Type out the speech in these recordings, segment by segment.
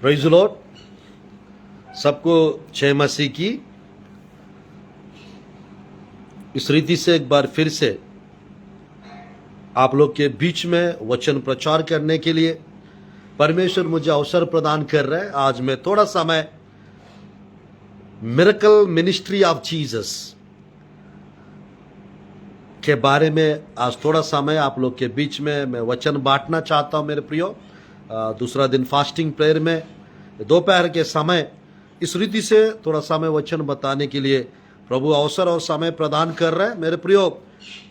Praise the Lord. सबको जय मसीह की। इस रीति से एक बार फिर से आप लोग के बीच में वचन प्रचार करने के लिए परमेश्वर मुझे अवसर प्रदान कर रहे हैं। आज मैं थोड़ा समय मिरेकल मिनिस्ट्री ऑफ जीसस के बारे में आज थोड़ा समय आप लोग के बीच में मैं वचन बांटना चाहता हूं। मेरे प्रियो, दूसरा दिन फास्टिंग प्रेयर में दोपहर के समय इस रीति से थोड़ा समय वचन बताने के लिए प्रभु अवसर और समय प्रदान कर रहे हैं। मेरे प्रियो,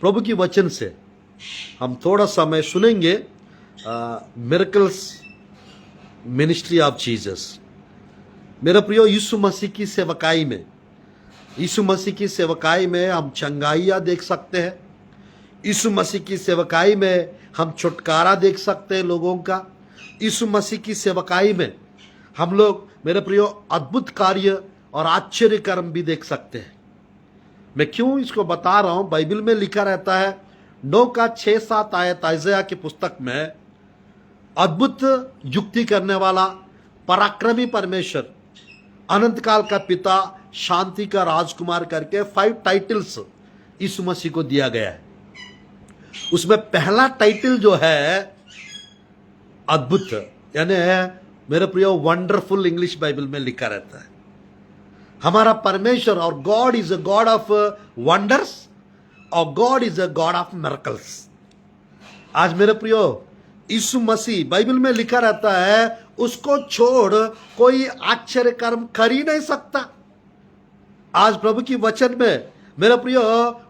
प्रभु की वचन से हम थोड़ा समय सुनेंगे मिरेकल्स मिनिस्ट्री ऑफ जीसस। मेरे प्रियो, यीशु मसीह की सेवकाई में हम चंगाइयाँ देख सकते हैं। यीशु मसीह की सेवकाई में हम छुटकारा देख सकते हैं लोगों का। यीशु मसीह की सेवकाई में हम लोग, मेरे प्रियो, अद्भुत कार्य और आश्चर्य कर्म भी देख सकते हैं। मैं क्यों इसको बता रहा हूं? बाइबल में लिखा रहता है 9 का 6-7 आयत आइज़ाया की पुस्तक में, अद्भुत युक्ति करने वाला पराक्रमी परमेश्वर, अनंत काल का पिता, शांति का राजकुमार करके 5 टाइटल्स यीशु मसीह को दिया गया है। उसमें पहला टाइटल जो है अद्भुत, यानी मेरे प्रियो वंडरफुल, इंग्लिश बाइबल में लिखा रहता है। हमारा परमेश्वर और God is a God of wonders और God is a God of miracles. आज मेरे प्रियो, यीशु मसीह, बाइबल में लिखा रहता है, उसको छोड़ कोई आश्चर्य कर्म कर ही नहीं सकता। आज प्रभु की वचन में मेरे प्रियो,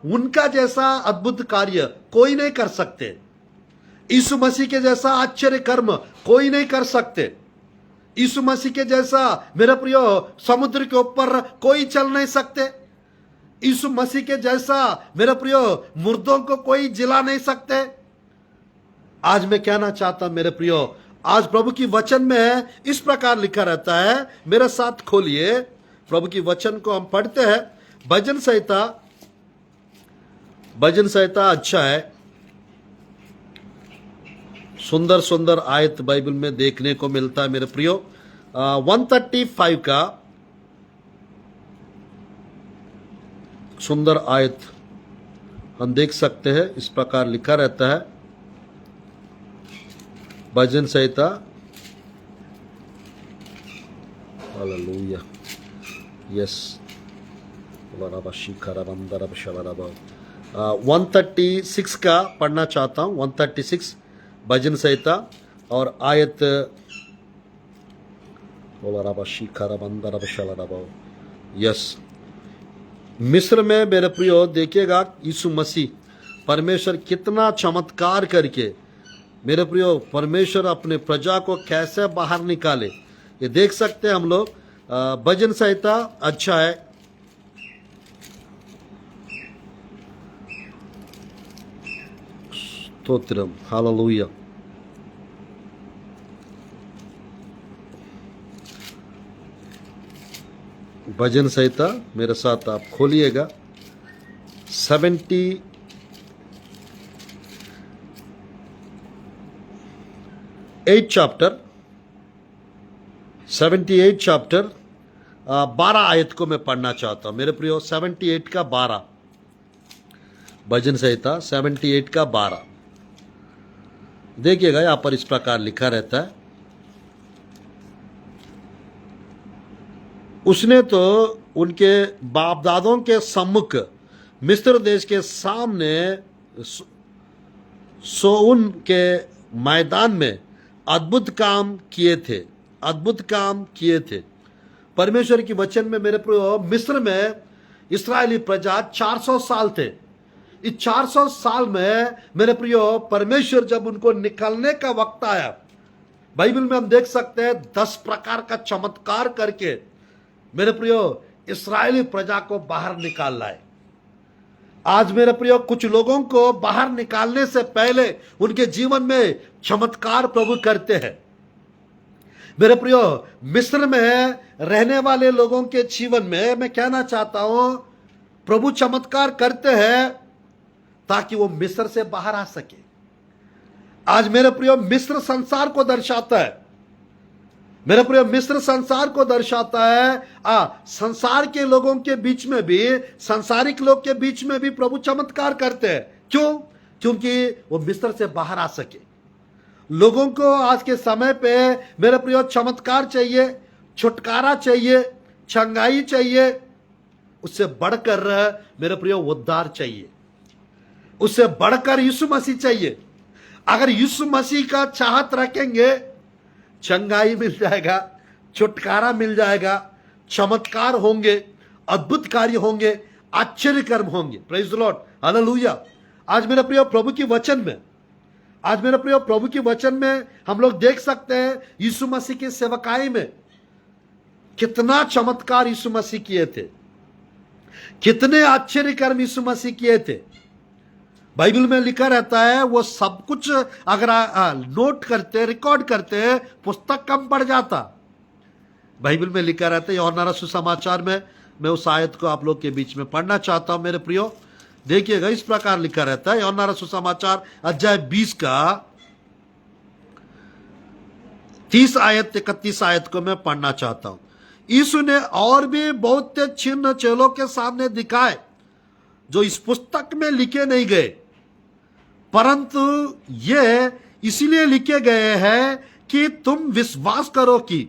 उनका जैसा अद्भुत कार्य कोई नहीं कर सकते। यीशु मसीह के जैसा आश्चर्य कर्म कोई नहीं कर सकते। यीशु मसीह के जैसा मेरे प्रियो, समुद्र के ऊपर कोई चल नहीं सकते। यीशु मसीह के जैसा मेरे प्रियो, मुर्दों को कोई जिला नहीं सकते। आज मैं कहना चाहता मेरे प्रियो, आज प्रभु की वचन में इस प्रकार लिखा रहता है। मेरे साथ खोलिए, प्रभु की वचन को हम पढ़ते हैं। भजन संहिता अच्छा है, सुंदर सुंदर आयत बाइबल में देखने को मिलता है मेरे प्रियो। 135 का सुंदर आयत हम देख सकते हैं। इस प्रकार लिखा रहता है, भजन संहिता, हालेलुया, यस, 136 का पढ़ना चाहता हूं। 136 भजन संहिता और आयत, यस। मिस्र में मेरे प्रियो देखिएगा, यीशु मसीह परमेश्वर कितना चमत्कार करके मेरे प्रियो, परमेश्वर अपने प्रजा को कैसे बाहर निकाले, ये देख सकते हैं हम लोग। भजन संहिता अच्छा है, स्तोत्रम, हालेलुया। भजन संहिता मेरे साथ आप खोलिएगा। 78 चैप्टर 12 आयत को मैं पढ़ना चाहता हूं मेरे प्रियो। 78 का 12, भजन संहिता 78 का 12 देखिएगा। यहां पर इस प्रकार लिखा रहता है, उसने तो उनके बाप दादों के सम्मुख मिस्र देश के सामने सोउन के मैदान में अद्भुत काम किए थे। परमेश्वर की वचन में मेरे प्रियो, मिस्र में इस्राएली प्रजा 400 साल थे। इस 400 साल में मेरे प्रियो, परमेश्वर जब उनको निकलने का वक्त आया, बाइबल में हम देख सकते हैं 10 प्रकार का चमत्कार करके मेरे प्रियो, इस्राएली प्रजा को बाहर निकाल लाए। आज मेरे प्रियो, कुछ लोगों को बाहर निकालने से पहले उनके जीवन में चमत्कार प्रभु करते हैं। मेरे प्रियो, मिस्र में रहने वाले लोगों के जीवन में मैं कहना चाहता हूं, प्रभु चमत्कार करते हैं ताकि वो मिस्र से बाहर आ सके। आज मेरे प्रियो, मिस्र संसार को दर्शाता है। मेरे प्रिय मिस्र संसार को दर्शाता है। संसार के लोगों के बीच में भी, संसारिक लोग के बीच में भी प्रभु चमत्कार करते हैं। क्यों? क्योंकि वो मिस्र से बाहर आ सके। लोगों को आज के समय पे मेरे प्रिय चमत्कार चाहिए, छुटकारा चाहिए, चंगाई चाहिए। उससे बढ़कर मेरे प्रिय उद्धार चाहिए, उससे बढ़कर यीशु मसीह चाहिए। अगर यीशु मसीह का चाहत रखेंगे, चंगाई मिल जाएगा, छुटकारा मिल जाएगा, चमत्कार होंगे, अद्भुत कार्य होंगे, आश्चर्य कर्म होंगे। Praise the Lord, hallelujah. आज मेरे प्रिय प्रभु की वचन में, आज मेरे प्रिय प्रभु की वचन में हम लोग देख सकते हैं यीशु मसीह की सेवकाई में कितना चमत्कार यीशु मसीह किए थे, कितने आश्चर्य कर्म यीशु मसीह किए थे। बाइबल में लिखा रहता है, वो सब कुछ अगर नोट करते, रिकॉर्ड करते, पुस्तक कम पड़ जाता। बाइबल में लिखा रहता है यूहन्ना सुसमाचार में, मैं उस आयत को आप लोग के बीच में पढ़ना चाहता हूं मेरे प्रियो। देखिएगा, इस प्रकार लिखा रहता है यूहन्ना सुसमाचार अध्याय 20 का 30 आयत 31 आयत को मैं पढ़ना चाहता हूं। यीशु ने और भी बहुत चिन्ह चेलों के सामने दिखाए जो इस पुस्तक में लिखे नहीं गए, परंतु ये इसलिए लिखे गए हैं कि तुम विश्वास करो कि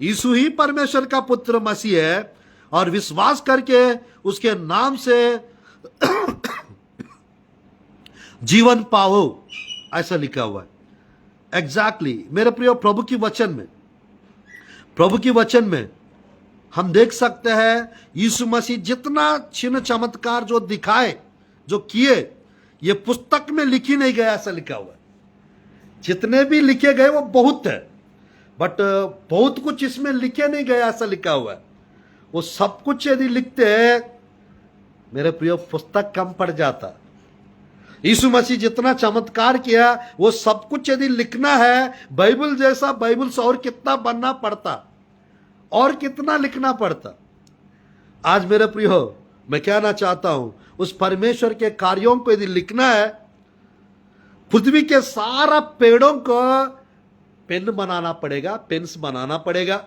यीशु ही परमेश्वर का पुत्र मसीह है, और विश्वास करके उसके नाम से जीवन पाओ, ऐसा लिखा हुआ है। एग्जैक्टली मेरे प्रिय प्रभु की वचन में, प्रभु की वचन में हम देख सकते हैं यीशु मसीह जितना चिन्ह चमत्कार जो दिखाए, जो किए, ये पुस्तक में लिखी नहीं गया, ऐसा लिखा हुआ है। जितने भी लिखे गए वो बहुत है, बट बहुत कुछ इसमें लिखे नहीं गया, ऐसा लिखा हुआ है। वो सब कुछ यदि लिखते हैं मेरे प्रिय, पुस्तक कम पड़ जाता। यीशु मसीह जितना चमत्कार किया वो सब कुछ यदि लिखना है, बाइबल जैसा बाइबल से और कितना बनना पड़ता, और कितना लिखना पड़ता। आज मेरे प्रियो, मैं कहना चाहता हूं, उस परमेश्वर के कार्यों को यदि लिखना है, पृथ्वी के सारा पेड़ों को पेन बनाना पड़ेगा, पेन्स बनाना पड़ेगा।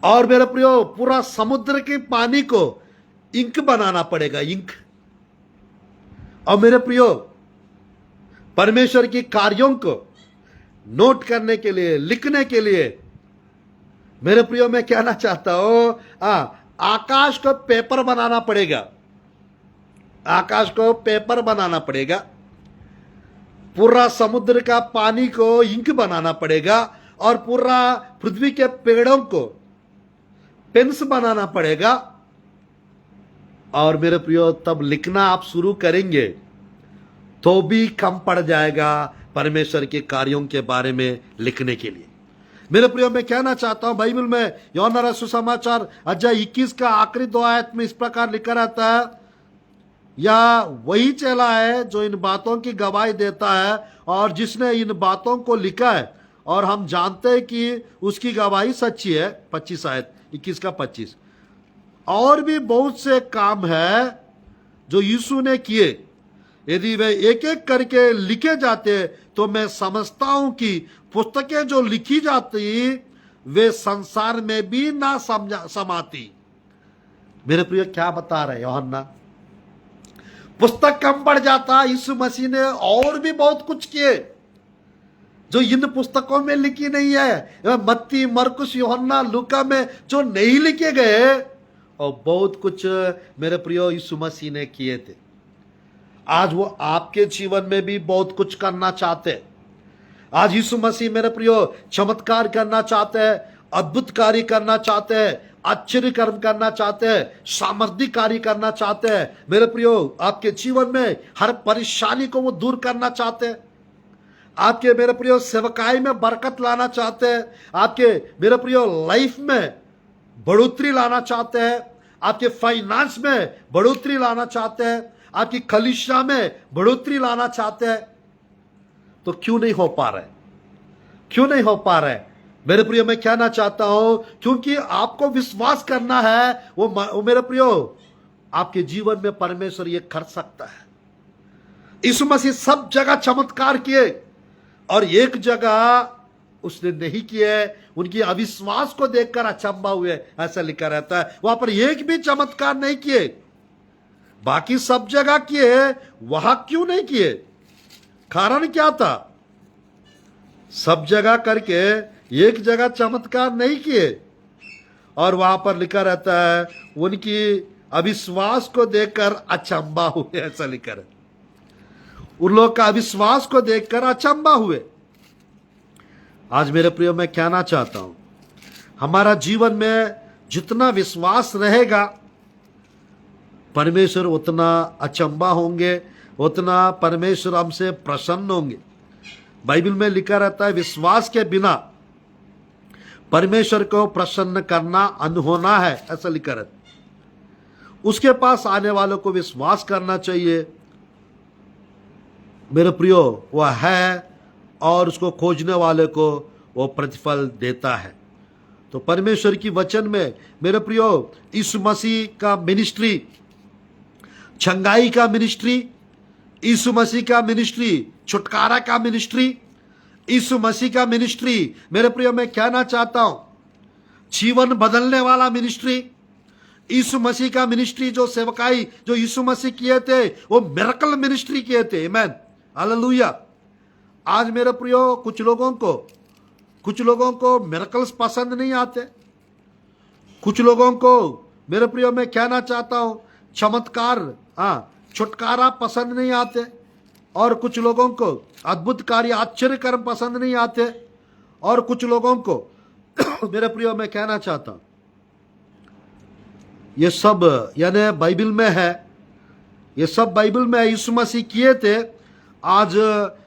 और मेरे प्रियो, पूरा समुद्र के पानी को इंक बनाना पड़ेगा, इंक। और मेरे प्रियो, परमेश्वर के कार्यों को नोट करने के लिए, लिखने के लिए, मेरे प्रियो मैं कहना चाहता हूं, आकाश को पेपर बनाना पड़ेगा, आकाश को पेपर बनाना पड़ेगा, पूरा समुद्र का पानी को इंक बनाना पड़ेगा, और पूरा पृथ्वी के पेड़ों को पेन्स बनाना पड़ेगा। और मेरे प्रियो, तब लिखना आप शुरू करेंगे तो भी कम पड़ जाएगा परमेश्वर के कार्यों के बारे में लिखने के लिए। मेरे प्रियो, मैं कहना चाहता हूं, बाइबल में यूहन्ना सुसमाचार अध्याय 21 का आखिरी 2 आयत में इस प्रकार लिखा रहता है, या वही चेला है जो इन बातों की गवाही देता है और जिसने इन बातों को लिखा है, और हम जानते हैं कि उसकी गवाही सच्ची है। 25 आयत 21 का 25। और भी बहुत से काम है जो यीशु ने किए, यदि वे एक एक करके लिखे जाते तो मैं समझता हूं कि पुस्तकें जो लिखी जाती वे संसार में भी ना समाती। मेरे प्रिय, क्या बता रहे यूहन्ना? पुस्तक कम पड़ जाता। यीशु मसीह ने और भी बहुत कुछ किए जो इन पुस्तकों में लिखी नहीं है। मत्ती, मरकुस, यूहन्ना, लूका में जो नहीं लिखे गए, और बहुत कुछ मेरे प्रियो यीशु मसीह ने किए थे। आज वो आपके जीवन में भी बहुत कुछ करना चाहते हैं। आज यीशु मसीह मेरे प्रियो चमत्कार करना चाहते हैं, अद्भुत कार्य करना चाहते हैं, आश्चर्य कर्म करना चाहते हैं, सामर्थ्य कार्य करना चाहते हैं। मेरे प्रियो, आपके जीवन में हर परेशानी को वो दूर करना चाहते हैं। आपके मेरे प्रियो सेवकाई में बरकत लाना चाहते हैं। आपके मेरे प्रियो लाइफ में बढ़ोतरी लाना चाहते हैं। आपके फाइनेंस में बढ़ोतरी लाना चाहते हैं। आपकी कलीसिया में बढ़ोतरी लाना चाहते हैं। तो क्यों नहीं हो पा रहा है? क्यों नहीं हो पा रहा है? मेरे प्रियो, मैं कहना चाहता हूं, क्योंकि आपको विश्वास करना है। वो मेरे प्रियो, आपके जीवन में परमेश्वर ये कर सकता है। यीशु मसीह सब जगह चमत्कार किए, और एक जगह उसने नहीं किए, उनकी अविश्वास को देखकर अचंभा हुए, ऐसा लिखा रहता है। वहां पर एक भी चमत्कार नहीं किए, बाकी सब जगह किए, वहां क्यों नहीं किए? कारण क्या था? सब जगह करके एक जगह चमत्कार नहीं किए, और वहां पर लिखा रहता है उनकी अविश्वास को देखकर अचंभा हुए, ऐसा लिखा है। उन लोग का अविश्वास को देखकर अचंभा हुए। आज मेरे प्रियो, मैं कहना चाहता हूं, हमारा जीवन में जितना विश्वास रहेगा, परमेश्वर उतना अचंभा होंगे, उतना परमेश्वर हमसे प्रसन्न होंगे। बाइबल में लिखा रहता है, विश्वास के बिना परमेश्वर को प्रसन्न करना अनहोना है, ऐसा लिखा रहता है। उसके पास आने वालों को विश्वास करना चाहिए मेरे प्रियो, वह है, और उसको खोजने वाले को वो प्रतिफल देता है। तो परमेश्वर की वचन में मेरे प्रियो, यीशु मसीह का मिनिस्ट्री, छंगाई का मिनिस्ट्री, यीशु मसीह का मिनिस्ट्री, छुटकारा का मिनिस्ट्री, यीशु मसीह का मिनिस्ट्री, मेरे प्रियो मैं कहना चाहता हूं, जीवन बदलने वाला मिनिस्ट्री, यीशु मसीह का मिनिस्ट्री, जो सेवकाई जो यीशु मसीह किए थे, वो मिरेकल मिनिस्ट्री किए थे। आमीन, हालेलुया। आज मेरे प्रियो, कुछ लोगों को मिरेकल्स पसंद नहीं आते। कुछ लोगों को मेरे प्रियो मैं कहना चाहता हूं, चमत्कार, छुटकारा पसंद नहीं आते, और कुछ लोगों को अद्भुत कार्य, आश्चर्य कर्म पसंद नहीं आते, और कुछ लोगों को मेरे प्रियो मैं कहना चाहता हूं, ये सब यानी बाइबल में है, ये सब बाइबल में यीशु मसीह किए थे। आज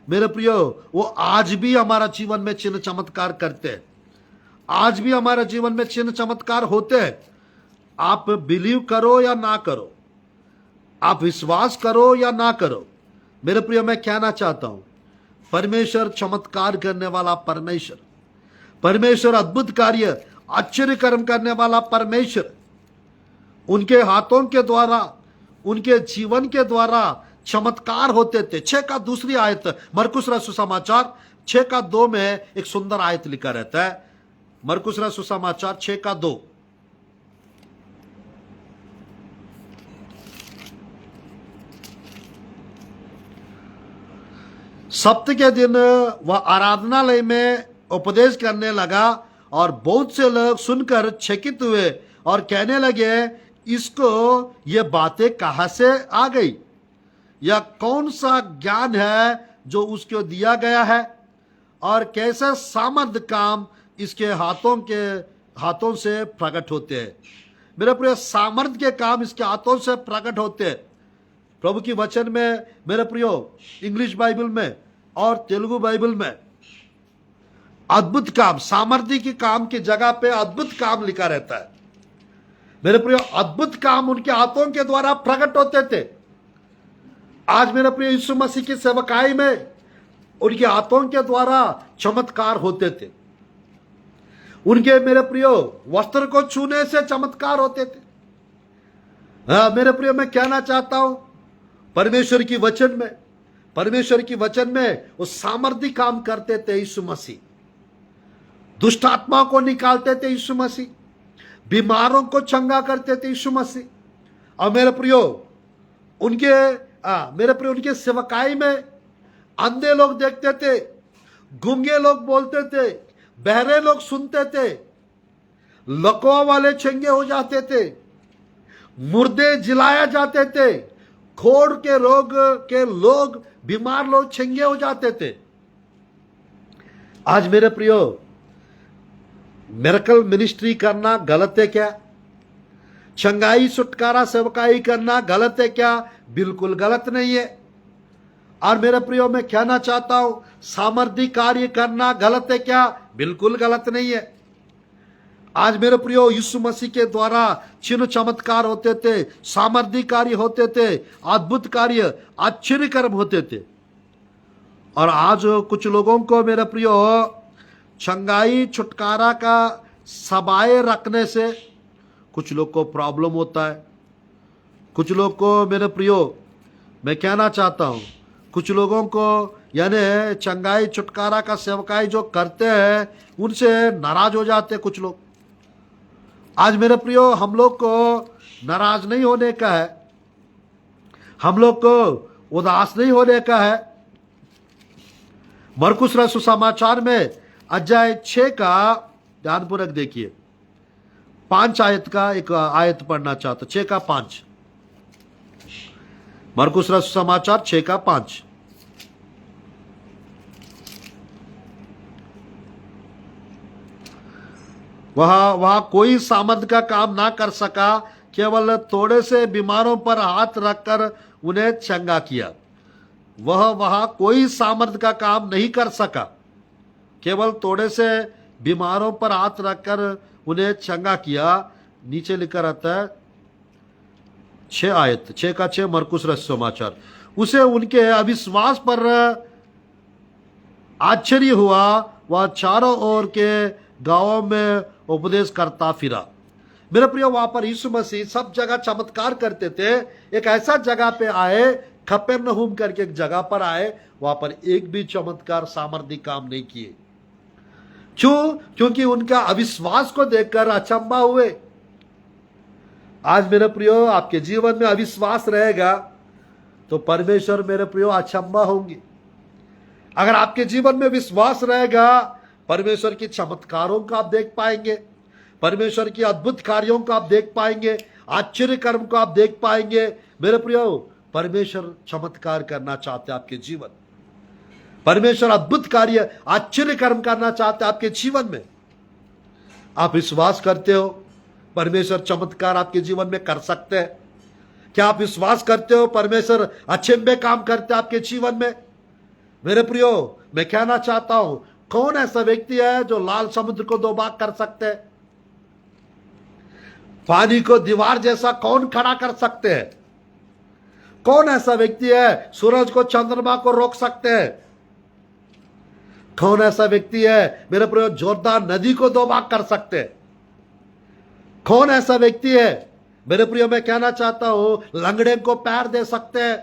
मेरे प्रियो, वो आज भी हमारा जीवन में चिन्ह चमत्कार करते हैं, आज भी हमारा जीवन में चिन्ह चमत्कार होते हैं। आप बिलीव करो या ना करो, आप विश्वास करो या ना करो, मेरे प्रियो मैं कहना चाहता हूं, परमेश्वर चमत्कार करने वाला परमेश्वर, परमेश्वर अद्भुत कार्य, आश्चर्य कर्म करने वाला परमेश्वर, उनके हाथों के द्वारा, उनके जीवन के द्वारा चमत्कार होते थे। 6 का दूसरी आयत, मरकुस रचित सुसमाचार 6 का 2 में एक सुंदर आयत लिखा रहता है। मरकुस रचित सुसमाचार 6 का 2। सप्त के दिन वह आराधनालय में उपदेश करने लगा, और बहुत से लोग सुनकर चकित हुए और कहने लगे, इसको ये बातें कहां से आ गई? यह कौन सा ज्ञान है जो उसको दिया गया है, और कैसे सामर्थ काम इसके हाथों से प्रकट होते हैं। मेरे प्रिय, सामर्थ के काम इसके हाथों से प्रकट होते हैं। प्रभु की वचन में मेरे प्रियो, इंग्लिश बाइबल में और तेलुगु बाइबल में अद्भुत काम, सामर्थ्य के काम की जगह पे अद्भुत काम लिखा रहता है। मेरे प्रियो, अद्भुत काम उनके हाथों के द्वारा प्रकट होते थे। आज मेरे प्रिय, यीशु मसीह की सेवकाई में उनके हाथों के द्वारा चमत्कार होते थे। उनके मेरे प्रियो वस्त्र को छूने से चमत्कार होते थे। मेरे प्रियो, मैं कहना चाहता हूं, परमेश्वर की वचन में वो सामर्थ्य काम करते थे यीशु मसीह। दुष्ट आत्मा को निकालते थे यीशु मसीह, बीमारों को चंगा करते थे यीशु मसीह। और मेरे प्रियो, उनके सेवकाई में अंधे लोग देखते थे, गूंगे लोग बोलते थे, बहरे लोग सुनते थे, लकवा वाले चंगे हो जाते थे, मुर्दे जिलाया जाते थे, खोड़ के रोग के लोग, बीमार लोग चंगे हो जाते थे। आज मेरे प्रियो, मिरेकल मिनिस्ट्री करना गलत है क्या? चंगाई छुटकारा सेवकाई करना गलत है क्या? बिल्कुल गलत नहीं है। और मेरे प्रियो, मैं कहना चाहता हूं, सामर्थ्य कार्य करना गलत है क्या? बिल्कुल गलत नहीं है। आज मेरे प्रियो, यीशु मसीह के द्वारा चिन्ह चमत्कार होते थे, सामर्थ्य कार्य होते थे, अद्भुत कार्य, आश्चर्य कर्म होते थे। और आज कुछ लोगों को मेरे प्रियो, चंगाई छुटकारा का सभाएं रखने से कुछ लोग को प्रॉब्लम होता है। कुछ लोग को मेरे प्रियो, मैं कहना चाहता हूं, कुछ लोगों को यानी चंगाई छुटकारा का सेवकाई जो करते हैं उनसे नाराज हो जाते हैं कुछ लोग। आज मेरे प्रियो, हम लोग को नाराज नहीं होने का है, हम लोग को उदास नहीं होने का है। मरकुस रसूल सुसमाचार में अध्याय 6 का ध्यानपूर्वक देखिए, 5 आयत का एक आयत पढ़ना चाहता, 6 का 5। मरकुस रसूल सुसमाचार 6 का 5। वह कोई सामर्थ का काम ना कर सका, केवल थोड़े से बीमारों पर हाथ रखकर उन्हें चंगा किया। वह वहां कोई सामर्थ का काम नहीं कर सका, केवल थोड़े से बीमारों पर हाथ रखकर उन्हें चंगा किया। नीचे लिखा रहता है 6 आयत 6 का 6 मरकुस रसूल समाचार। उसे उनके अविश्वास पर आश्चर्य हुआ, वह चारों ओर के गांवों में उपदेश करता फिरा। मेरे प्रियो, वहां पर यीशु मसीह सब जगह चमत्कार करते थे। एक ऐसा जगह पे आए, कफरनहूम करके एक जगह पर आए, वहां पर एक भी चमत्कार सामर्थ्य काम नहीं किए। क्यों? क्योंकि उनका अविश्वास को देखकर अचंभा हुए। आज मेरे प्रियो, आपके जीवन में अविश्वास रहेगा तो परमेश्वर मेरे प्रियो अचंभा होंगे। अगर आपके जीवन में विश्वास रहेगा, परमेश्वर की चमत्कारों को आप देख पाएंगे, परमेश्वर की अद्भुत कार्यों को आप देख पाएंगे, आश्चर्य कर्म को आप देख पाएंगे। मेरे प्रियो, परमेश्वर चमत्कार करना चाहते हैं आपके जीवन, परमेश्वर अद्भुत कार्य आश्चर्य कर्म करना चाहते हैं आपके जीवन में। आप विश्वास करते हो परमेश्वर चमत्कार आपके जीवन में कर सकते हैं? क्या आप विश्वास करते हो परमेश्वर अचंभे काम करते हैं आपके जीवन में? मेरे प्रियो, मैं कहना चाहता हूं, कौन ऐसा व्यक्ति है जो लाल समुद्र को 2 भाग कर सकते हैं? पानी को दीवार जैसा कौन खड़ा कर सकते हैं? कौन ऐसा व्यक्ति है सूरज को चंद्रमा को रोक सकते हैं? कौन ऐसा व्यक्ति है मेरे प्रियो जोरदार नदी को 2 भाग कर सकते हैं? कौन ऐसा व्यक्ति है मेरे प्रियो, मैं कहना चाहता हूं, लंगड़े को पैर दे सकते हैं?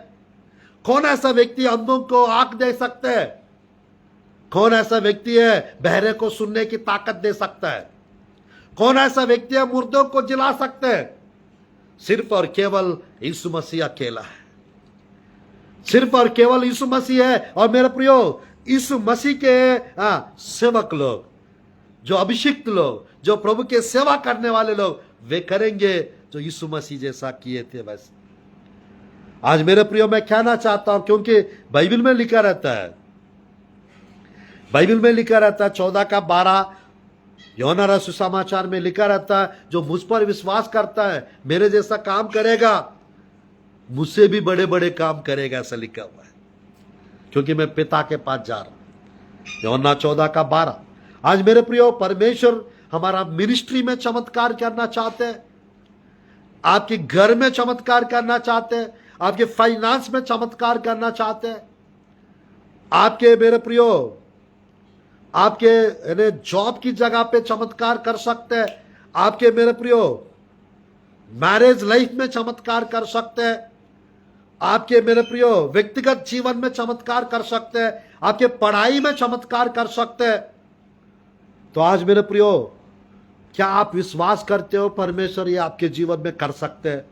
कौन ऐसा व्यक्ति अंधों को आंख दे सकते हैं? कौन ऐसा व्यक्ति है बहरे को सुनने की ताकत दे सकता है? कौन ऐसा व्यक्ति है मुर्दों को जिला सकते हैं? सिर्फ और केवल यीशु मसीह अकेला है, सिर्फ और केवल यीशु मसीह है। और मेरे प्रियो, यीशु मसीह के सेवक लोग, जो अभिषिक्त लोग, जो प्रभु के सेवा करने वाले लोग, वे करेंगे जो यीशु मसीह जैसा किए थे वैसे। आज मेरे प्रियो, मैं कहना चाहता हूं, क्योंकि बाइबल में लिखा रहता है, बाइबल में लिखा रहता है 14 का 12 यूहन्ना रसूल सुसमाचार में लिखा रहता है, जो मुझ पर विश्वास करता है मेरे जैसा काम करेगा, मुझसे भी बड़े बड़े काम करेगा, ऐसा लिखा हुआ है, क्योंकि मैं पिता के पास जा रहा हूं। यूहन्ना 14 का 12। आज मेरे प्रियो, परमेश्वर हमारा मिनिस्ट्री में चमत्कार करना चाहते हैं, आपके घर में चमत्कार करना चाहते हैं, आपके फाइनेंस में चमत्कार करना चाहते हैं, आपके मेरे प्रियो आपके जॉब की जगह पे चमत्कार कर सकते हैं, आपके मेरे प्रियो मैरिज लाइफ में चमत्कार कर सकते हैं, आपके मेरे प्रियो व्यक्तिगत जीवन में चमत्कार कर सकते हैं, आपके पढ़ाई में चमत्कार कर सकते हैं। तो आज मेरे प्रियो, क्या आप विश्वास करते हो परमेश्वर ये आपके जीवन में कर सकते हैं?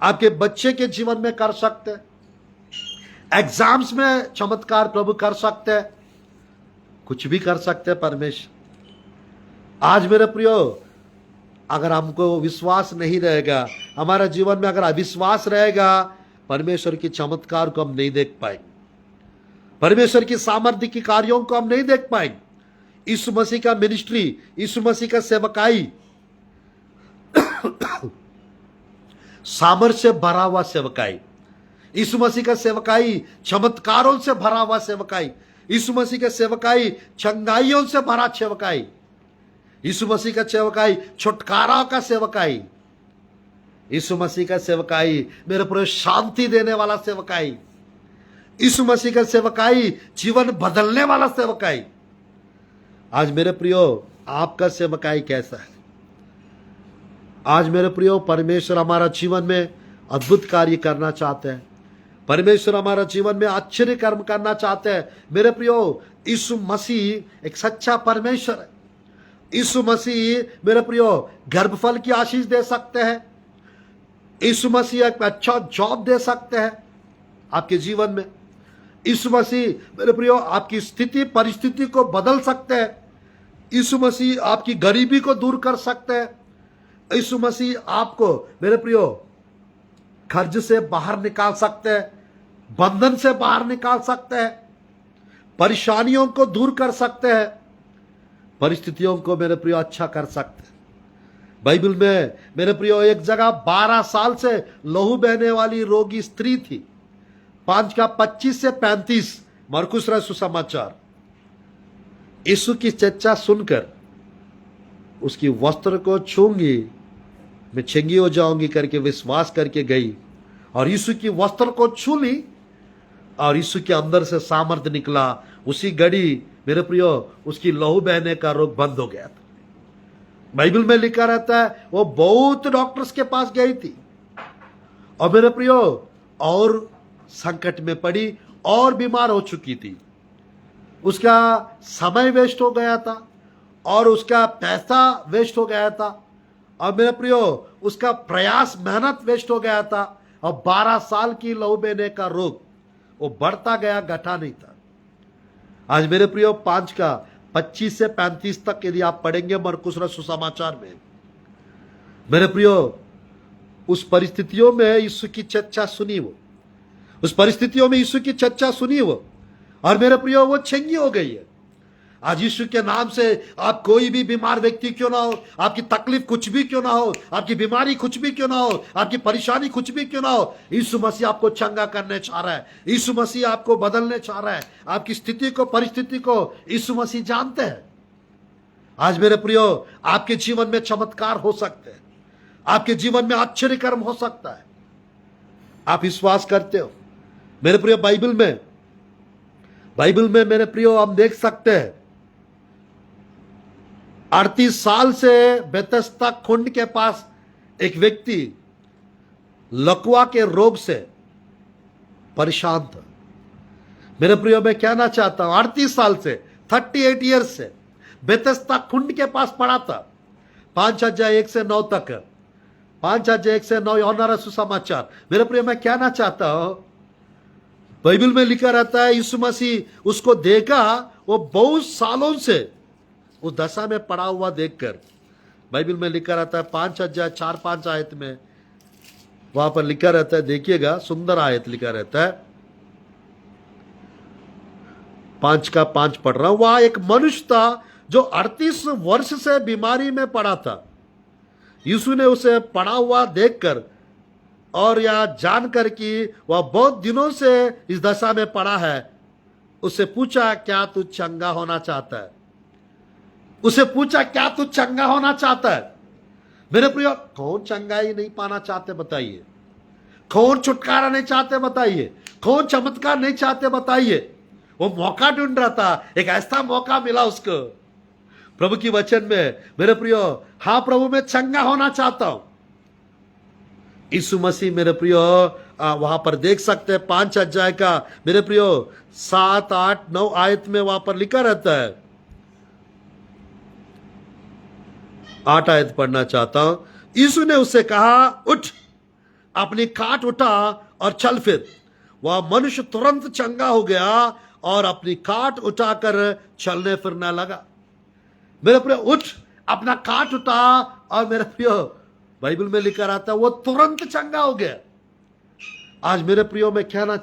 आपके बच्चे के जीवन में कर सकते हैं, एग्जाम्स में चमत्कार प्रभु कर सकते हैं, कुछ भी कर सकते हैं परमेश्वर। आज मेरे प्रियो, अगर हमको विश्वास नहीं रहेगा, हमारा जीवन में अगर अविश्वास रहेगा, परमेश्वर की चमत्कार को हम नहीं देख पाएंगे, परमेश्वर की सामर्थ्य की कार्यों को हम नहीं देख पाएंगे। यीशु मसीह का मिनिस्ट्री, यीशु मसीह का सेवकाई सामर्थ्य से भरा हुआ सेवकाई, यीशु मसीह का सेवकाई चमत्कारों से भरा हुआ सेवकाई, यीशु मसीह का सेवकाई चंगाइयों से भरा सेवकाई, यीशु मसीह का सेवकाई छुटकारा का सेवकाई, यीशु मसीह का सेवकाई मेरे पूरे शांति देने वाला सेवकाई, यीशु मसीह का सेवकाई जीवन बदलने वाला सेवकाई। आज मेरे प्रियो, आपका सेवकाई कैसा है? आज मेरे प्रियो, परमेश्वर हमारा जीवन में अद्भुत कार्य करना चाहते हैं। परमेश्वर हमारा जीवन में आश्चर्य कर्म करना चाहते हैं। मेरे प्रियो, यीशु मसीह एक सच्चा परमेश्वर है। यीशु मसीह मेरे प्रियो गर्भफल की आशीष दे सकते हैं। यीशु मसीह एक अच्छा जॉब दे सकते हैं आपके जीवन में। यीशु मसीह मेरे प्रियो आपकी स्थिति परिस्थिति को बदल सकते हैं। यीशु मसीह आपकी गरीबी को दूर कर सकते हैं। यीशु मसीह आपको मेरे प्रियो कर्ज से बाहर निकाल सकते हैं, बंधन से बाहर निकाल सकते हैं, परेशानियों को दूर कर सकते हैं, परिस्थितियों को मेरे प्रियो अच्छा कर सकते हैं। बाइबल में मेरे प्रियो एक जगह 12 साल से लहू बहने वाली रोगी स्त्री थी। 5:25 से 35 मरकुस रचित सुसमाचार। यीशु की चर्चा सुनकर उसकी वस्त्र को छूंगी, मैं चंगी हो जाऊंगी करके विश्वास करके गई और यीशु की वस्त्र को छू ली और यीशु के अंदर से सामर्थ्य निकला। उसी घड़ी मेरे प्रियो उसकी लहू बहने का रोग बंद हो गया था। बाइबल में लिखा रहता है वो बहुत डॉक्टर्स के पास गई थी और मेरे प्रियो और संकट में पड़ी और बीमार हो चुकी थी। उसका समय वेस्ट हो गया था और उसका पैसा वेस्ट हो गया था और मेरे प्रियो उसका प्रयास मेहनत वेस्ट हो गया था और 12 साल की लहू बहने का रोग वो बढ़ता गया, घटा नहीं था। आज मेरे प्रियो 5:25 से 35 तक यदि आप पढ़ेंगे मरकुस रचित सुसमाचार में, मेरे प्रियो उस परिस्थितियों में यीशु की चर्चा सुनी वो, उस परिस्थितियों में यीशु की चर्चा सुनी वो और मेरे प्रियो वो चंगी हो गई है। आज यीशु के नाम से आप कोई भी बीमार व्यक्ति क्यों ना हो, आपकी तकलीफ कुछ भी क्यों ना हो, आपकी बीमारी कुछ भी क्यों ना हो, आपकी परेशानी कुछ भी क्यों ना हो, यीशु मसीह आपको चंगा करने चाह रहा है। यीशु मसीह आपको बदलने चाह रहा है। आपकी स्थिति को परिस्थिति को यीशु मसीह जानते हैं। आज मेरे प्रियो आपके जीवन में चमत्कार हो सकते हैं, आपके जीवन में आश्चर्य कर्म हो सकता है। आप विश्वास करते हो? मेरे प्रियो बाइबल में मेरे प्रियो हम देख सकते हैं 38 साल से बेतस्ता कुंड के पास एक व्यक्ति लकवा के रोग से परेशान था। मेरे प्रियो मैं कहना चाहता हूं 38 साल से 38 ईयर्स से बेतस्ता कुंड के पास पड़ा था। 5:1 से 9 तक, 5:1 से 9 यूहन्ना रचित सुसमाचार। मेरे प्रियो मैं कहना चाहता हूं बाइबल में लिखा रहता है यीशु मसीह उसको देखा, वो बहुत सालों से उस दशा में पड़ा हुआ देखकर। बाइबल में लिखा रहता है 5:4-5 आयत में वहां पर लिखा रहता है, देखिएगा सुंदर आयत लिखा रहता है। 5:5 पढ़ रहा हूं। वहां एक मनुष्य था जो 38 वर्ष से बीमारी में पड़ा था। यीशु ने उसे पड़ा हुआ देखकर और यह जानकर कि वह बहुत दिनों से इस दशा में पड़ा है, उससे पूछा क्या तू चंगा होना चाहता है? उसे पूछा क्या तू चंगा होना चाहता है? मेरे प्रियो कौन चंगाई नहीं पाना चाहते बताइए? कौन छुटकारा नहीं चाहते बताइए? कौन चमत्कार नहीं चाहते बताइए? वो मौका ढूंढ रहा था, एक ऐसा मौका मिला उसको प्रभु की वचन में। मेरे प्रियो हाँ प्रभु मैं चंगा होना चाहता हूं। यीशु मसीह मेरे प्रियो वहां पर देख सकते हैं 5 अध्याय का मेरे प्रियो 7, 8, 9 आयत में वहां पर लिखा रहता है। 8 आयत पढ़ना चाहता हूं। यीशु ने उससे कहा उठ, अपनी खाट उठा और चल फिर। वह मनुष्य तुरंत चंगा हो गया और अपनी खाट उठाकर चलने फिरने लगा। मेरे प्रियो उठ, अपना खाट उठा और मेरे प्रियो बाइबल में लिखा रहता है वो तुरंत चंगा हो गया। आज मेरे प्रियो मैं कहना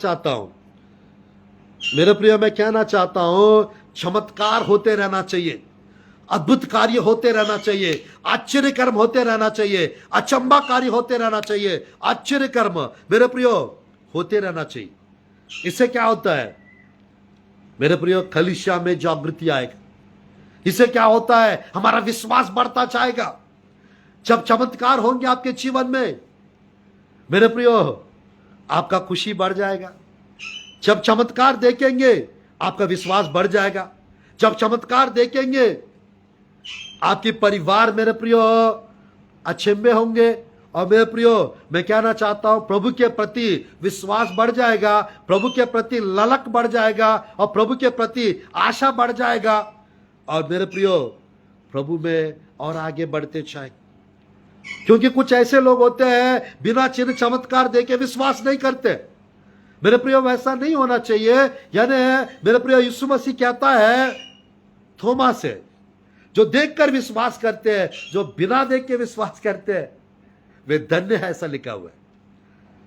चाहता हूं चमत्कार होते रहना चाहिए, अद्भुत कार्य होते रहना चाहिए, आश्चर्य कर्म होते रहना चाहिए, अचंबा कार्य होते रहना चाहिए, आश्चर्य कर्म मेरे प्रियो होते रहना चाहिए। इससे क्या होता है मेरे प्रियो? कलीसिया में जागृति आएगा। इससे क्या होता है? हमारा विश्वास बढ़ता जाएगा। जब चमत्कार होंगे आपके जीवन में मेरे प्रियो आपका खुशी बढ़ जाएगा। जब चमत्कार देखेंगे आपका विश्वास बढ़ जाएगा। जब चमत्कार देखेंगे आपके परिवार मेरे प्रियो अच्छे में होंगे, और मेरे प्रियो, मैं कहना चाहता हूं प्रभु के प्रति विश्वास बढ़ जाएगा, प्रभु के प्रति ललक बढ़ जाएगा और प्रभु के प्रति आशा बढ़ जाएगा। और मेरे प्रियो, प्रभु में और आगे बढ़ते जाएंगे। क्योंकि कुछ ऐसे लोग होते हैं बिना चिन्ह चमत्कार देके विश्वास नहीं करते। मेरे प्रियो, वैसा नहीं होना चाहिए। यानी मेरे प्रियो, यीशु मसीह कहता है थोमा से, जो देखकर विश्वास करते हैं, जो बिना देख के विश्वास करते हैं, वे धन्य है, ऐसा लिखा हुआ है।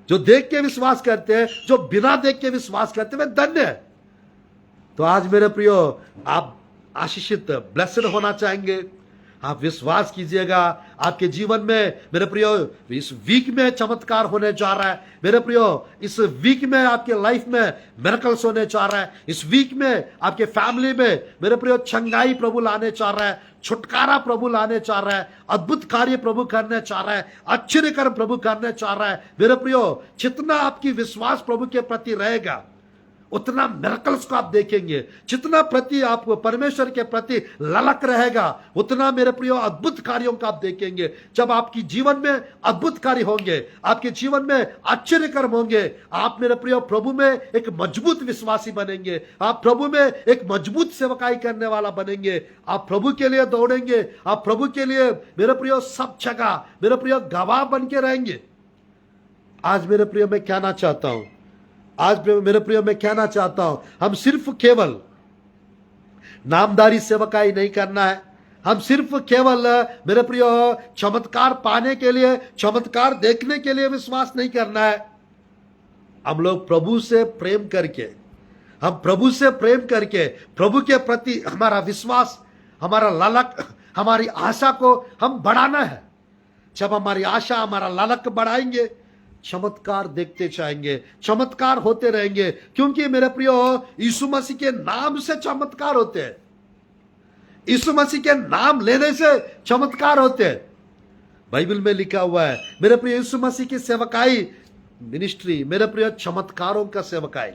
जो देख के विश्वास करते हैं, जो बिना देख के विश्वास करते हैं, वे धन्य है। तो आज मेरे प्रियो, आप आशीषित ब्लेस्ड होना चाहेंगे, आप विश्वास कीजिएगा। आपके जीवन में मेरे प्रियो इस वीक में चमत्कार होने जा रहा है। मेरे प्रियो, इस वीक में आपके लाइफ में मिरेकल्स होने जा रहा है। इस वीक में आपके फैमिली में मेरे प्रियो चंगाई प्रभु लाने जा रहा है, छुटकारा प्रभु लाने चाह रहा है, अद्भुत कार्य प्रभु करने चाह रहा है, आश्चर्य कर्म प्रभु करने चाह रहा है। मेरे प्रियो, जितना आपकी विश्वास प्रभु के प्रति रहेगा, उतना मिरेकल्स को आप देखेंगे। जितना प्रति आपको परमेश्वर के प्रति ललक रहेगा, उतना मेरे प्रियो अद्भुत कार्यों का आप देखेंगे। जब आपकी जीवन में अद्भुत कार्य होंगे, आपके जीवन में आश्चर्य कर्म होंगे, आप मेरे प्रियो प्रभु में एक मजबूत विश्वासी बनेंगे। आप प्रभु में एक मजबूत सेवकाई करने वाला बनेंगे। आप प्रभु के लिए दौड़ेंगे। आप प्रभु के लिए मेरे प्रियो सब जगह मेरे प्रियो गवाह बन के रहेंगे। आज मेरे प्रियो मैं कहना चाहता हूं, मेरे प्रियो मैं कहना चाहता हूं, हम सिर्फ केवल नामदारी सेवकाई नहीं करना है। हम सिर्फ केवल मेरे प्रियो चमत्कार पाने के लिए, चमत्कार देखने के लिए विश्वास नहीं करना है। हम लोग प्रभु से प्रेम करके, प्रभु के प्रति हमारा विश्वास, हमारा ललक, हमारी आशा को हम बढ़ाना है। जब हमारी आशा, हमारा ललक बढ़ाएंगे, चमत्कार देखते जाएंगे, चमत्कार होते रहेंगे। क्योंकि मेरे प्रियो, यीशु मसीह के नाम से चमत्कार होते हैं। यीशु मसीह के नाम लेने से चमत्कार होते हैं। बाइबल में लिखा हुआ है मेरे प्रियो, यीशु मसीह की सेवकाई मिनिस्ट्री, मेरे प्रियो छमत्कारों का सेवकाई,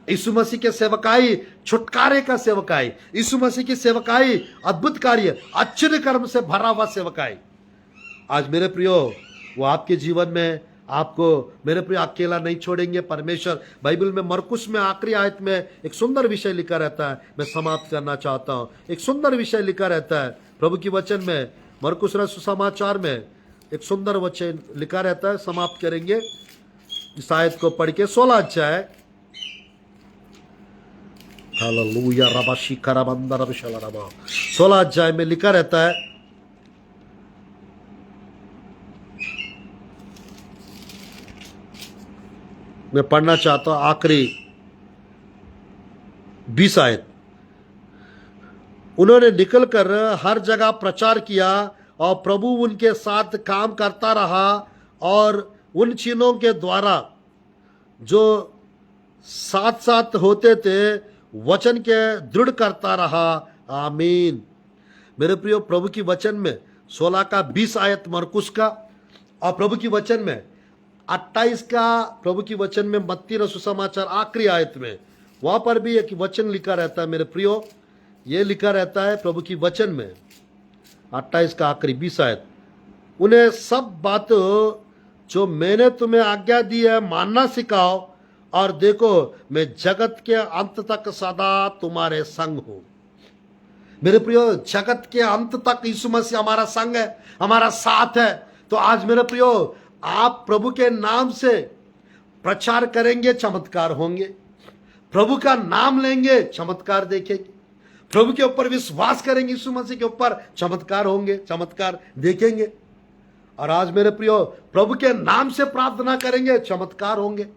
यीशु मसीह के सेवकाई छुटकारे का सेवकाई, यीशु मसीह की सेवकाई अद्भुत कार्य, आश्चर्य कर्म से भरा हुआ सेवकाई। आज मेरे प्रियो, वो आपके जीवन में आपको मेरे प्रिय अकेला नहीं छोड़ेंगे परमेश्वर। बाइबल में मरकुस में आखिरी आयत में एक सुंदर विषय लिखा रहता है, मैं समाप्त करना चाहता हूं। एक सुंदर विषय लिखा रहता है प्रभु की वचन में, मरकुस सुसमाचार में एक सुंदर वचन लिखा रहता है। समाप्त करेंगे इस आयत को पढ़ के। 16 अध्याय, हालेलुया, रबा शिखरा बंदर रब शला रबा, 16 अध्याय में लिखा रहता है, मैं पढ़ना चाहता हूं आखिरी 20 आयत। उन्होंने निकलकर हर जगह प्रचार किया और प्रभु उनके साथ काम करता रहा और उन चिन्हों के द्वारा जो साथ साथ होते थे वचन के दृढ़ करता रहा। आमीन। मेरे प्रियो, प्रभु की वचन में 16 का 20 आयत मरकुस का, और प्रभु की वचन में 28 का, प्रभु की वचन में मत्ती सुसमाचार आखिरी आयत में, वहां पर भी एक वचन लिखा रहता है मेरे प्रियो। ये लिखा रहता है प्रभु की वचन में 28 का आखिरी 20 आयत, उन्हें सब बातों जो मैंने तुम्हें आज्ञा दी है मानना सिखाओ, और देखो मैं जगत के अंत तक सदा तुम्हारे संग हूं। मेरे प्रियो, जगत के अंत तक यीशु मसीह हमारा संग है, हमारा साथ है। तो आज मेरे प्रियो, आप प्रभु के नाम से प्रचार करेंगे, चमत्कार होंगे। प्रभु का नाम लेंगे, चमत्कार देखेंगे। प्रभु के ऊपर विश्वास करेंगे, यीशु मसीह के ऊपर, चमत्कार होंगे, चमत्कार देखेंगे। और आज मेरे प्रियो, प्रभु के नाम से प्रार्थना करेंगे, चमत्कार होंगे।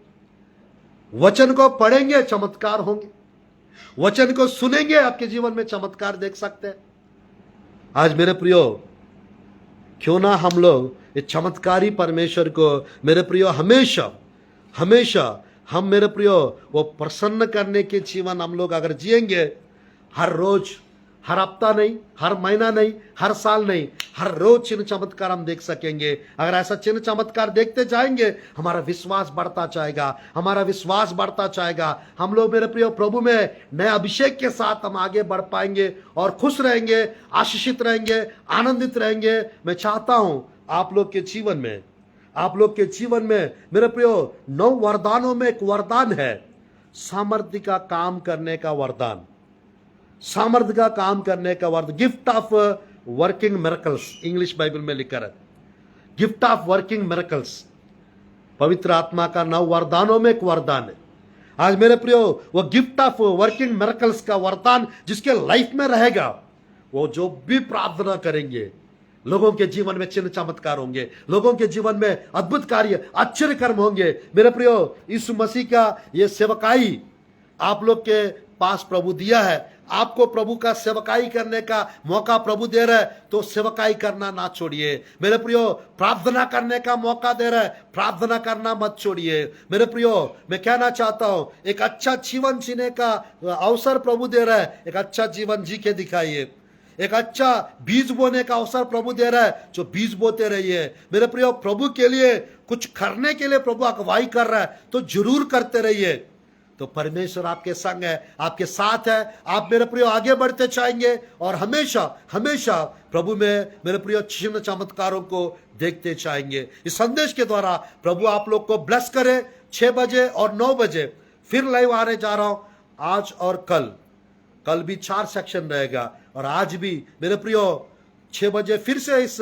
वचन को पढ़ेंगे, चमत्कार होंगे। वचन को सुनेंगे, आपके जीवन में चमत्कार देख सकते हैं। आज मेरे प्रियो, क्यों ना हम लोग इस चमत्कारी परमेश्वर को मेरे प्रियो हमेशा हमेशा हम मेरे प्रियो वो प्रसन्न करने के जीवन हम लोग अगर जिएंगे, हर रोज, हर हफ्ता नहीं, हर महीना नहीं, हर साल नहीं, हर रोज चिन्ह चमत्कार हम देख सकेंगे। अगर ऐसा चिन्ह चमत्कार देखते जाएंगे, हमारा विश्वास बढ़ता जाएगा, हमारा विश्वास बढ़ता जाएगा। हम लोग मेरे प्रियो प्रभु में नए अभिषेक के साथ हम आगे बढ़ पाएंगे और खुश रहेंगे, आशीषित रहेंगे, आनंदित रहेंगे। मैं चाहता हूं आप लोग के जीवन में, आप लोग के जीवन में मेरे प्रियो 9 वरदानों में एक वरदान है सामर्थ्य का काम करने का वरदान। सामर्थ्य का काम करने का वरदान, gift of working miracles, English Bible में लिखा है गिफ्ट ऑफ वर्किंग मिरेकल्स। पवित्र आत्मा का 9 वरदानों में एक वरदान है। आज मेरे प्रियो वो गिफ्ट ऑफ वर्किंग मिरेकल्स का वरदान जिसके लाइफ में रहेगा, वो जो भी प्रार्थना करेंगे लोगों के जीवन में चिन्ह चमत्कार होंगे, लोगों के जीवन में अद्भुत कार्य आश्चर्य कर्म होंगे। मेरे प्रियो यीशु मसीह का ये सेवकाई आप लोग के पास प्रभु दिया है, आपको प्रभु का सेवकाई करने का मौका प्रभु दे रहा है, तो सेवकाई करना ना छोड़िए। मेरे प्रियो प्रार्थना करने का मौका दे रहा है, प्रार्थना करना मत छोड़िए। मेरे प्रियो मैं कहना चाहता हूं, एक अच्छा जीवन जीने का अवसर प्रभु दे रहा है, एक अच्छा जीवन जी के दिखाइए। एक अच्छा बीज बोने का अवसर प्रभु दे रहा है, जो बीज बोते रहिए। मेरे प्रियो प्रभु के लिए कुछ करने के लिए प्रभु अगुवाई कर रहा है, तो जरूर करते रहिए। तो परमेश्वर आपके संग है, आपके साथ है, आप मेरे प्रियो आगे बढ़ते जाएंगे और हमेशा हमेशा प्रभु में मेरे प्रियो चिन्ह चमत्कारों को देखते जाएंगे। इस संदेश के द्वारा प्रभु आप लोग को ब्लेस करे। 6 बजे और 9 बजे फिर लाइव आने जा रहा हूं, आज और कल भी 4 सेक्शन रहेगा, और आज भी मेरे प्रियो 6 बजे फिर से इस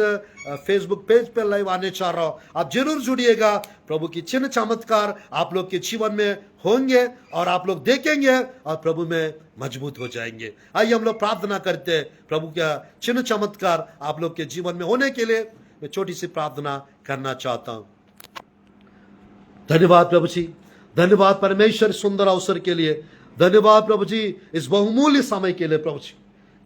फेसबुक पेज पे लाइव आने चाह रहा हूं। आप जरूर जुड़िएगा। प्रभु की चिन्ह चमत्कार आप लोग के जीवन में होंगे और आप लोग देखेंगे और प्रभु में मजबूत हो जाएंगे। आइए हम लोग प्रार्थना करते हैं। प्रभु का चिन्ह चमत्कार आप लोग के जीवन में होने के लिए मैं छोटी सी प्रार्थना करना चाहता हूं। धन्यवाद प्रभु जी, धन्यवाद परमेश्वर सुंदर अवसर के लिए, धन्यवाद प्रभु जी इस बहुमूल्य समय के लिए। प्रभु जी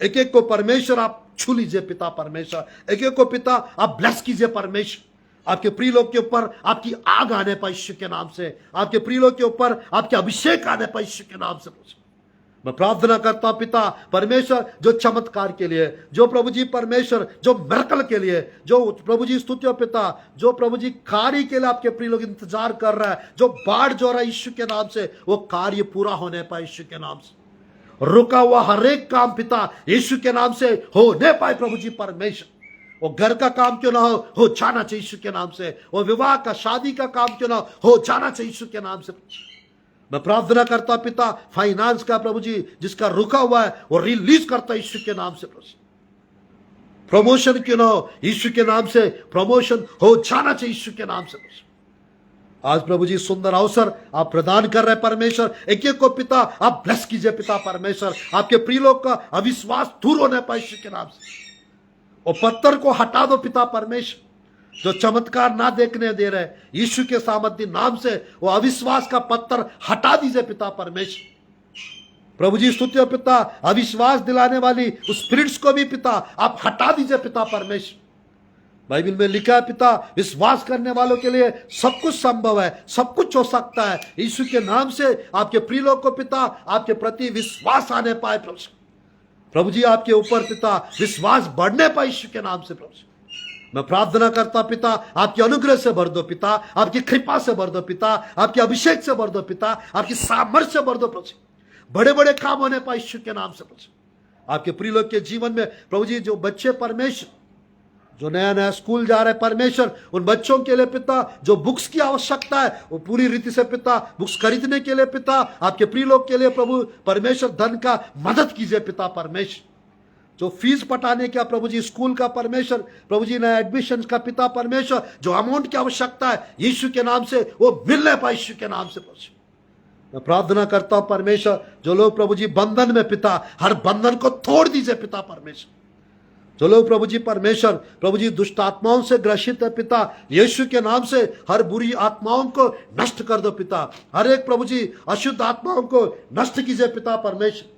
एक एक को परमेश्वर आप छू लीजिए पिता परमेश्वर, एक एक को पिता आप ब्लेस कीजिए परमेश्वर। आपके प्रिय लोग के ऊपर आपकी आग आने पाए यीशु के नाम से, आपके प्रिय लोग के ऊपर आपके अभिषेक आने पाए यीशु के नाम से। मैं प्रार्थना करता हूं पिता परमेश्वर, जो चमत्कार के लिए, जो प्रभु जी परमेश्वर जो मिरेकल के लिए, जो प्रभु जी स्तुति पिता, जो प्रभु जी कार्य के लिए आपके प्रिय लोग इंतजार कर रहा है, जो बाढ़ जो रहा है यीशु के नाम से, वो कार्य पूरा होने पाए यीशु के नाम से। रुका हुआ हर एक काम पिता यीशु के नाम से होने पाए प्रभु जी परमेश्वर। वो घर का काम क्यों ना हो जाना चाहिए यीशु के नाम से। वो विवाह का शादी का काम क्यों ना हो जाना चाहिए यीशु के नाम से। मैं प्रार्थना करता पिता फाइनेंस का प्रभु जी जिसका रुका हुआ है वो रिलीज करता यीशु के नाम से। प्रमोशन क्यों ना हो यीशु के नाम से, प्रमोशन हो जाना चाहिए यीशु के नाम से। आज प्रभु जी सुंदर अवसर आप प्रदान कर रहे परमेश्वर, एक एक को पिता आप ब्लेस कीजिए पिता परमेश्वर। आपके प्रिय लोग का अविश्वास दूर होने पाए यीशु के नाम से। और पत्थर को हटा दो पिता परमेश्वर, जो चमत्कार ना देखने दे रहे यीशु के सामर्थ्य नाम से, वो अविश्वास का पत्थर हटा दीजिए पिता परमेश्वर। प्रभु जी स्तुति पिता, अविश्वास दिलाने वाली उस स्पिरिट्स को भी पिता आप हटा दीजिए पिता परमेश्वर। बाइबल में लिखा है पिता विश्वास करने वालों के लिए सब कुछ संभव है, सब कुछ हो सकता है। यीशु के नाम से आपके प्रिय लोग को पिता आपके प्रति विश्वास आने पाए प्रभु जी, आपके ऊपर पिता विश्वास बढ़ने पाए यीशु के नाम से। प्रभु मैं प्रार्थना करता पिता आपके अनुग्रह से भर दो पिता, आपकी कृपा से भर दो पिता, आपके अभिषेक से भर दो पिता, आपकी सामर्थ्य से भर दो प्रभु। बड़े बड़े काम होने पाए यीशु के नाम से प्रभु। आपके प्रिय लोग के जीवन में प्रभु जी जो बच्चे परमेश्वर जो नया नया स्कूल जा रहे हैं परमेश्वर, उन बच्चों के लिए पिता जो बुक्स की आवश्यकता है वो पूरी रीति से पिता बुक्स खरीदने के लिए पिता आपके प्रिय लोग के लिए प्रभु परमेश्वर धन का मदद कीजिए पिता परमेश्वर। जो फीस पटाने का प्रभु जी स्कूल का परमेश्वर, प्रभु जी नया एडमिशन का पिता परमेश्वर, जो अमाउंट की आवश्यकता है यीशु के नाम से वो मिलने पाए यीशु के नाम से। मैं प्रार्थना करता हूं परमेश्वर जो लोग प्रभु जी बंधन में पिता हर बंधन को तोड़ दीजिए पिता परमेश्वर। जो लोग प्रभु जी परमेश्वर प्रभु जी दुष्ट आत्माओं से ग्रसित है पिता यीशु के नाम से हर बुरी आत्माओं को नष्ट कर दो पिता। हर एक प्रभु जी अशुद्ध आत्माओं को नष्ट कीजिए पिता परमेश्वर।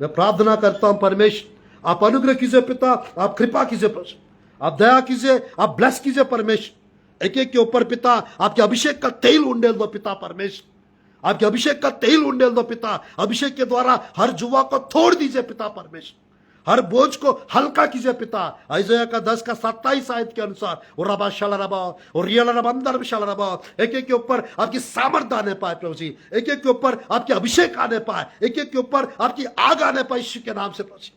मैं प्रार्थना करता हूं परमेश्वर आप अनुग्रह कीजिए पिता, आप कृपा कीजिए परमेश्वर, आप दया कीजिए, आप ब्लेस कीजिए परमेश्वर। एक एक के ऊपर पिता आपके अभिषेक का तेल उंडेल दो पिता परमेश्वर, आपके अभिषेक का तेल उंडेल दो पिता। अभिषेक के द्वारा हर जुआ को तोड़ दीजिए पिता परमेश्वर, हर बोझ को हल्का कीजिए पिता। यशायाह का 10 का 27 आयत के अनुसार और रबा शलरबा और रियलरबा अंदर शलरबा एक एक के ऊपर आपकी सामर्थ आने पाए प्रभु जी, एक एक के ऊपर आपके अभिषेक आने पाए, एक एक के ऊपर आपकी आग आने पाए यीशु के नाम से प्रभु जी।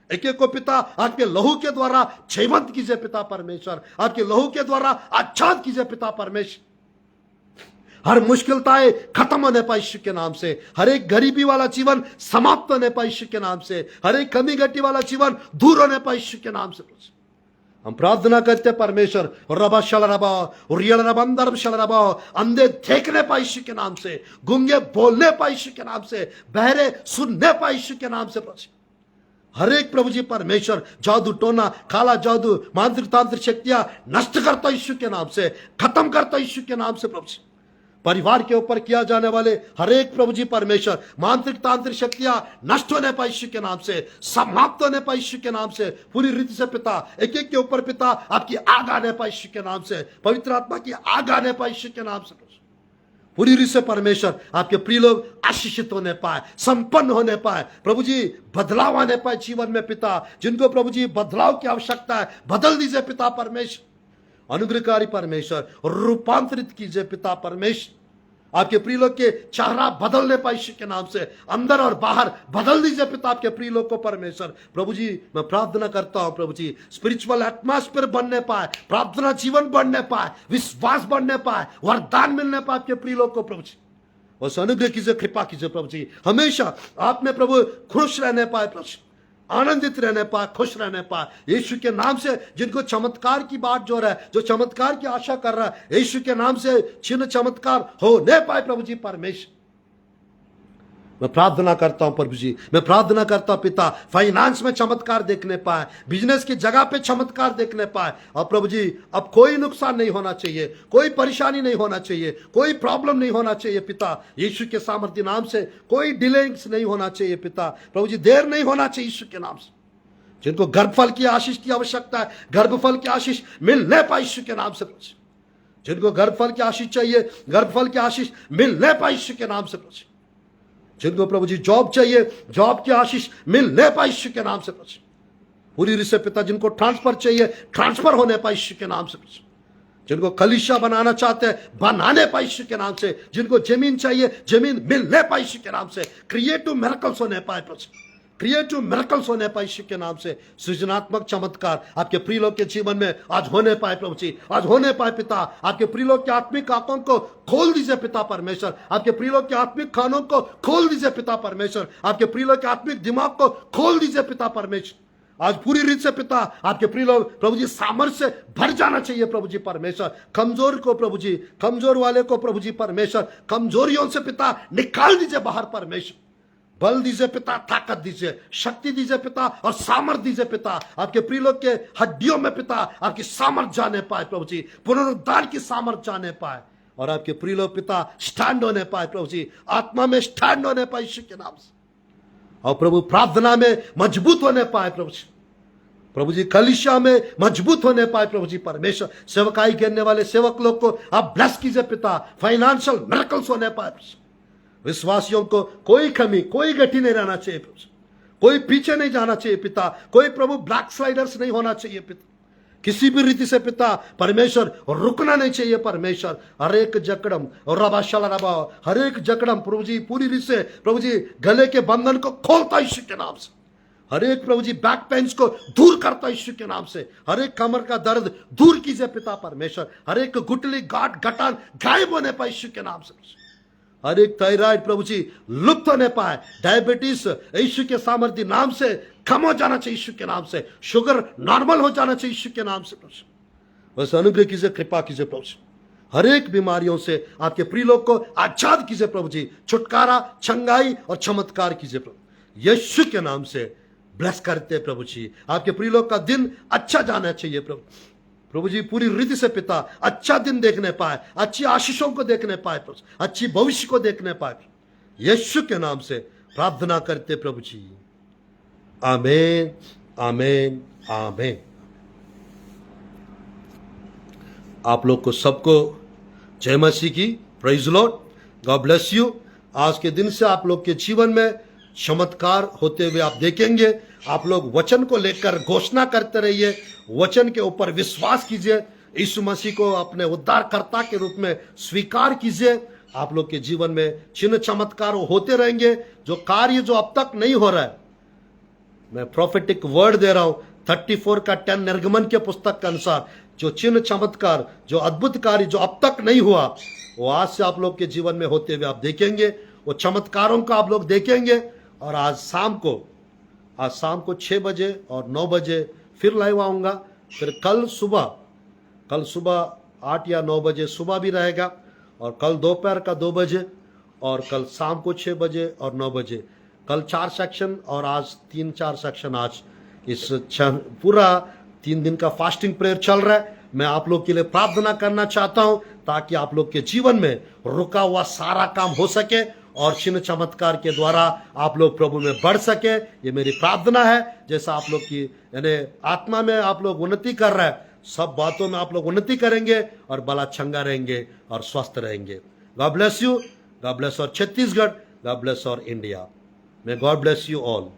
एक एक को पिता आपके लहू के द्वारा जीवंत कीजिए पिता परमेश्वर, आपके लहू के द्वारा आच्छाद कीजिए पिता परमेश्वर। हर मुश्किलताएं खत्म होने पाए यीशु के नाम से, हर एक गरीबी वाला जीवन समाप्त होने पाए यीशु के नाम से, हर एक कमी घटी वाला जीवन दूर होने पाए यीशु के नाम से। हम प्रार्थना करते परमेश्वर, रबा शलरबा रियल रबंदर शलरबा, अंधे देखने पाए यीशु के नाम से, गूंगे बोलने पाए यीशु के नाम से, बहरे सुनने पाए यीशु के नाम से। हर एक प्रभु जी परमेश्वर जादू टोना काला जादू मांत्रिक तांत्रिक शक्तियां नष्ट करता यीशु के नाम से, खत्म करता यीशु के नाम से। प्रभु जी परिवार के ऊपर किया जाने वाले हर एक प्रभु जी परमेश्वर मांत्रिक तांत्रिक शक्तियां नष्ट होने पाए यीशु के नाम से, समाप्त होने पाए यीशु के नाम से। पूरी रीति से पिता एक एक के ऊपर पिता आपकी आग आने पाए यीशु के नाम से, पवित्र आत्मा की आग आने पाए यीशु के नाम से। पूरी रीति से परमेश्वर आपके प्रिय लोग आशीषित होने पाए, संपन्न होने पाए, प्रभु जी बदलाव आने पाए जीवन में पिता। जिनको प्रभु जी बदलाव की आवश्यकता है बदल दीजिए पिता परमेश्वर, अनुग्रहकारी परमेश्वर रूपांतरित कीजिए पिता परमेश्वर। आपके प्रिय लोग के चेहरा बदलने पाए यीशु के नाम से, अंदर और बाहर बदल दीजिए पिता आपके प्रिय लोग को परमेश्वर। प्रभु जी मैं प्रार्थना करता हूं प्रभु जी स्पिरिचुअल एटमॉस्फेयर बनने पाए, प्रार्थना जीवन बढ़ने पाए, विश्वास बढ़ने पाए, वरदान मिलने पाए आपके प्रिय लोग को प्रभु जी। और अनुग्रह कीजिए, कृपा कीजिए प्रभु जी, हमेशा आप में प्रभु खुश रहने पाए प्रभु, आनंदित रहने पाए, खुश रहने पाए यीशु के नाम से। जिनको चमत्कार की बात जो रहा है, जो चमत्कार की आशा कर रहा है, यीशु के नाम से चिन्ह चमत्कार होने पाए प्रभु जी परमेश्वर। मैं प्रार्थना करता हूं प्रभु जी, मैं प्रार्थना करता हूं पिता फाइनेंस में चमत्कार देखने पाए, बिजनेस की जगह पे चमत्कार देखने पाए। और प्रभु जी अब कोई नुकसान नहीं होना चाहिए, कोई परेशानी नहीं होना चाहिए, कोई प्रॉब्लम नहीं होना चाहिए पिता यीशु के सामर्थ्य नाम से। कोई डिलेंस नहीं होना चाहिए पिता प्रभु जी, देर नहीं होना चाहिए यीशु के नाम से। जिनको गर्भफल की आशीष की आवश्यकता है, गर्भफल की आशीष मिलने पाए यीशु के नाम से। जिनको गर्भफल की आशीष चाहिए, गर्भफल की आशीष मिलने पाए यीशु के नाम से। जिनको प्रभु जी जॉब चाहिए, जॉब की आशीष मिलने पाए यीशु के नाम से। पूरी रीति से पिता जिनको ट्रांसफर चाहिए, ट्रांसफर होने पाए यीशु के नाम से। जिनको कलीसिया बनाना चाहते हैं, बनाने पाए यीशु के नाम से। जिनको जमीन चाहिए, जमीन मिलने पाए यीशु के नाम से। क्रिएटिव मिरेकल्स होने पाए प्रभु, क्रिएटिव मिरेकल्स होने पाए यीशु के नाम से। सृजनात्मक चमत्कार आपके प्रिय लोग के जीवन में आज होने पाए प्रभु जी, आज होने पाए पिता। आपके प्रिय लोग के आत्मिक आंखों को खोल दीजिए पिता परमेश्वर, आपके प्रिय लोग के आत्मिक कानों को खोल दीजिए पिता परमेश्वर, आपके प्रिय लोग के आत्मिक दिमाग को खोल दीजिए पिता परमेश्वर। आज पूरी रीत से पिता आपके प्रिय लोग प्रभु जी सामर्थ्य से भर जाना चाहिए प्रभु जी परमेश्वर। कमजोर को प्रभु जी, कमजोर वाले को प्रभु जी परमेश्वर कमजोरियों से पिता निकाल दीजिए बाहर परमेश्वर। बल दीजिए पिता, ताकत दीजिए, शक्ति दीजिए पिता और सामर्थ दीजिए पिता। आपके प्रिय लोग के हड्डियों में पिता आपकी सामर्थ जाने पाए प्रभु जी, पुनरुद्धार की सामर्थ जाने पाए। और आपके प्रिय लोग पिता स्टैंड होने पाए प्रभु जी, आत्मा में स्टैंड होने पाए यीशु के नाम से। और प्रभु प्रार्थना में मजबूत होने पाए प्रभु जी, प्रभु जी कलीसिया में मजबूत होने पाए प्रभु जी परमेश्वर। सेवकाई करने वाले सेवक लोग को आप ब्लेस कीजिए पिता, फाइनेंशियल मिरेकल्स होने पाए। विश्वासियों को कोई कमी, कोई गति नहीं रहना चाहिए, कोई पीछे नहीं जाना चाहिए पिता, कोई प्रभु ब्लैक स्लाइडर्स नहीं होना चाहिए पिता। किसी भी रीति से पिता परमेश्वर रुकना नहीं चाहिए परमेश्वर। हर एक जकड़म और रबा शला रबा, हर एक जकड़म प्रभु जी पूरी रीति से प्रभु जी गले के बंधन को खोलता यीशु के नाम से। हर एक प्रभु जी बैक पेन्स को दूर करता यीशु के नाम से। हर एक कमर का दर्द दूर कीजिए पिता परमेश्वर। हर एक गुटली गांठ गठान गायब होने पाए यीशु के नाम से। हर एक थायराइड प्रभु जी लुप्त होने पाए, डायबिटीज यीशु के सामर्थ्य नाम से कम हो जाना चाहिए यीशु के नाम से, शुगर नॉर्मल हो जाना चाहिए यीशु के नाम से। बस अनुग्रह कीजिए, कृपा कीजिए प्रभु। हर एक बीमारियों से आपके प्रिय लोग को आजाद कीजिए प्रभु जी, छुटकारा, चंगाई और चमत्कार कीजिए प्रभु यीशु के नाम से। ब्लेस करते प्रभु जी, आपके प्रिय लोग का दिन अच्छा जाना चाहिए प्रभु। प्रभु जी पूरी रीति से पिता अच्छा दिन देखने पाए, अच्छी आशीषों को देखने पाए, अच्छी भविष्य को देखने पाए, यीशु के नाम से प्रार्थना करते प्रभु जी, आमीन आमीन आमीन। आप लोग को सबको जय मसीह की, praise Lord, God bless you. आज के दिन से आप लोग के जीवन में चमत्कार होते हुए आप देखेंगे। आप लोग वचन को लेकर घोषणा करते रहिए, वचन के ऊपर विश्वास कीजिए, यीशु मसीह को अपने उद्धारकर्ता के रूप में स्वीकार कीजिए। आप लोग के जीवन में चिन्ह चमत्कार होते रहेंगे। जो कार्य जो अब तक नहीं हो रहा है, मैं प्रोफेटिक वर्ड दे रहा हूं 34 का 10 निर्गमन के पुस्तक के अनुसार जो चिन्ह चमत्कार, जो अद्भुत कार्य जो अब तक नहीं हुआ, वो आज से आप लोग के जीवन में होते हुए आप देखेंगे। वो चमत्कारों को आप लोग देखेंगे। और आज शाम को 6 बजे और 9 बजे फिर लाइव आऊंगा। फिर कल सुबह 8 या 9 बजे सुबह भी रहेगा, और कल दोपहर का 2 बजे, और कल शाम को 6 बजे और 9 बजे। कल 4 सेक्शन और आज 3-4 सेक्शन। आज इस पूरा 3 दिन का फास्टिंग प्रेयर चल रहा है। मैं आप लोग के लिए प्रार्थना करना चाहता हूं ताकि आप लोग के जीवन में रुका हुआ सारा काम हो सके और चिन्ह चमत्कार के द्वारा आप लोग प्रभु में बढ़ सके। ये मेरी प्रार्थना है। जैसा आप लोग की यानी आत्मा में आप लोग उन्नति कर रहे हैं, सब बातों में आप लोग उन्नति करेंगे और बला चंगा रहेंगे और स्वस्थ रहेंगे। God bless you. God bless और छत्तीसगढ़। गॉड ब्लेस और India. May God bless you all.